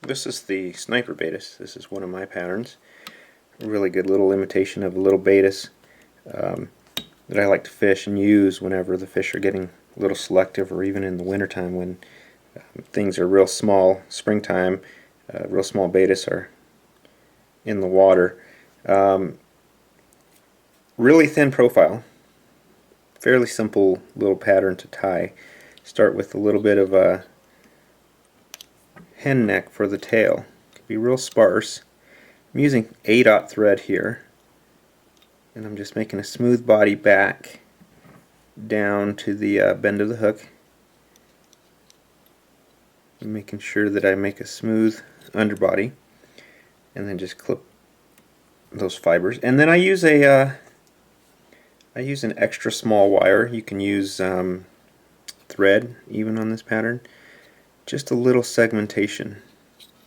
This is the Sniper Baetis. This is one of my patterns. A really good little imitation of a little Baetis that I like to fish and use whenever the fish are getting a little selective, or even in the wintertime when things are real small. Springtime, real small Baetis are in the water. Really thin profile. Fairly simple little pattern to tie. Start with a little bit of a hen neck for the tail. It can be real sparse. I'm using 8/0 thread here, and I'm just making a smooth body back down to the bend of the hook. I'm making sure that I make a smooth underbody, and then just clip those fibers. And then I use an extra small wire. You can use thread even on this pattern. Just a little segmentation.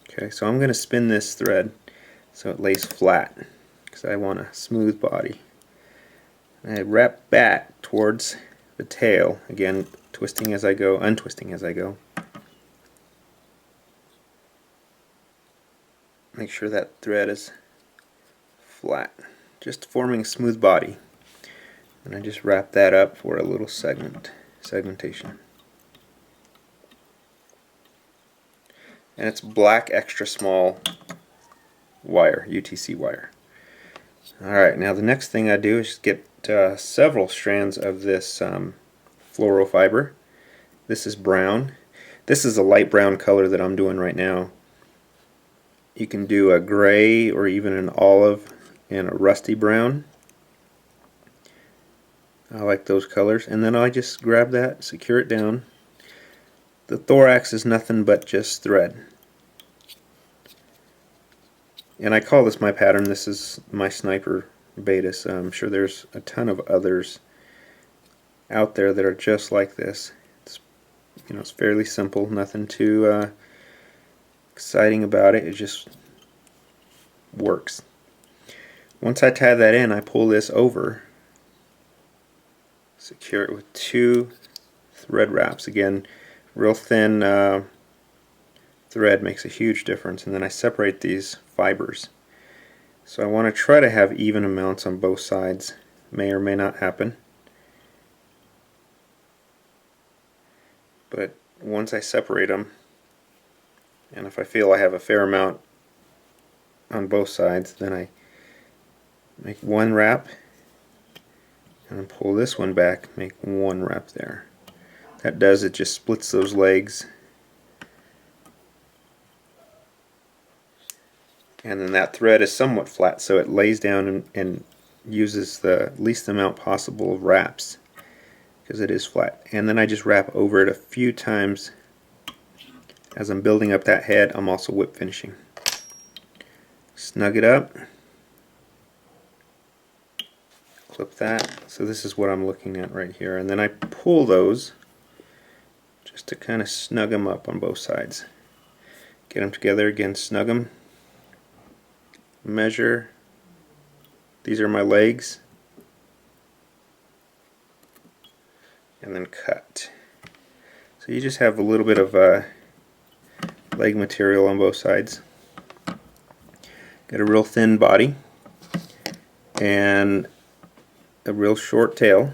Okay, so I'm going to spin this thread so it lays flat because I want a smooth body. I wrap back towards the tail, again twisting as I go, untwisting as I go. Make sure that thread is flat, just forming a smooth body. And I just wrap that up for a little segmentation. And it's black extra small wire, UTC wire. Alright, now the next thing I do is get several strands of this fluoro fiber. This is brown. This is a light brown color that I'm doing right now. You can do a gray or even an olive and a rusty brown. I like those colors. And then I just grab that, secure it down. The thorax is nothing but just thread. And I call this my pattern. This is my Sniper Baetis. I'm sure there's a ton of others out there that are just like this. It's fairly simple, nothing too exciting about it. It just works. Once I tie that in, I pull this over, secure it with 2 thread wraps. Again, real thin thread makes a huge difference. And then I separate these fibers. So I want to try to have even amounts on both sides. May or may not happen. But once I separate them, and if I feel I have a fair amount on both sides, then I make 1 wrap and then pull this one back, make 1 wrap there. That does it, just splits those legs. And then that thread is somewhat flat, so it lays down and uses the least amount possible of wraps because it is flat. And then I just wrap over it a few times. As I'm building up that head, I'm also whip finishing. Snug it up, clip that. So this is what I'm looking at right here. And then I pull those just to kind of snug them up on both sides. Get them together again, snug them. Measure. These are my legs. And then cut. So you just have a little bit of leg material on both sides. Got a real thin body and a real short tail.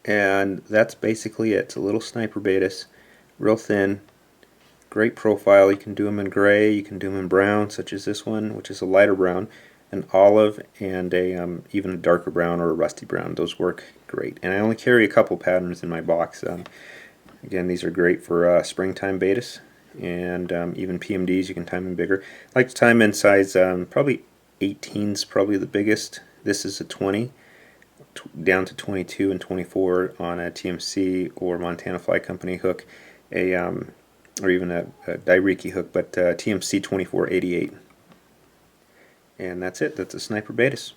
And that's basically it. It's a little Sniper Baetis, real thin. Great profile. You can do them in gray, you can do them in brown, such as this one, which is a lighter brown, an olive, and even a darker brown or a rusty brown. Those work great. And I only carry a couple patterns in my box. Again, these are great for springtime Baetis, and even PMDs. You can tie them in bigger. I like to tie them in size probably 18 is probably the biggest. This is a 20, down to 22 and 24 on a TMC or Montana Fly Company hook. Or even a Dairiki hook, but TMC 2488. And that's it. That's a Sniper Baetis.